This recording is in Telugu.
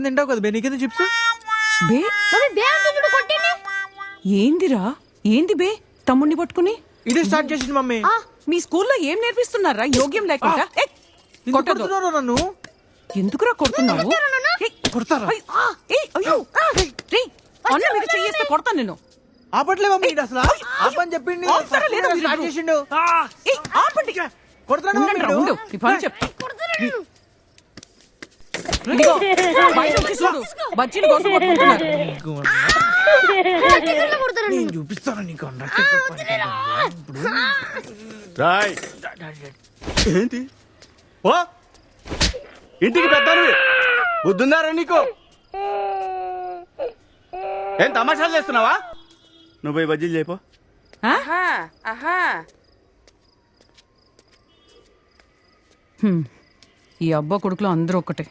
తింటావు కదా బే, నీకేంది చిప్స్? బే మమ్మీ బే అంటున్నాడు కొట్టండి. ఏందిరా ఏంది బే తమ్ముడిని పట్టుకుని ఇదే స్టార్ట్ చేసింది మమ్మీ. మీ స్కూల్లో ఏం నేర్పిస్తున్నారా యోగ్యం లేకుండా ఏయ్, ఎందుకు కొట్టొద్దు. కొడుతున్నారు నన్ను? ఎందుకురా కొడుతున్నావు ఏయ్, కొడతారా? అయ్, ఏయ్, అయ్యో రేయ్, అన్న మీద చెయ్యేస్తే కొడతాను నేను ఆపట్లే మమ్మీ ఈడు అసలు. ఆపని చెప్పింది. ఆపుతారా లేదా మీరు స్టార్ట్ ఇప్పుడు? చేసిండు. ఏయ్, ఆపండి కొడుతున్నాడు మమ్మీ ఉండండిరా, ఈడు. ఉండు నీ పని చెప్తా ఇదిగో, బయట వచ్చి చూడు బజ్జీలు కోసం కొట్టుకుంటున్నారు టీచర్లు కొడతారు. నేను చూపిస్తాను నీకు అన్నట్టు. ఇప్పుడు రాయ్ ఏంటి ఓ ఇంటికి పెద్దవి బుద్ధుందారా నీకు? ఏం తమాషాలు చేస్తున్నావా? నువ్వు పోయి బజ్జీలు చేయపో. ఈ అబ్బా కొడుకులు అందరూ ఒక్కటే.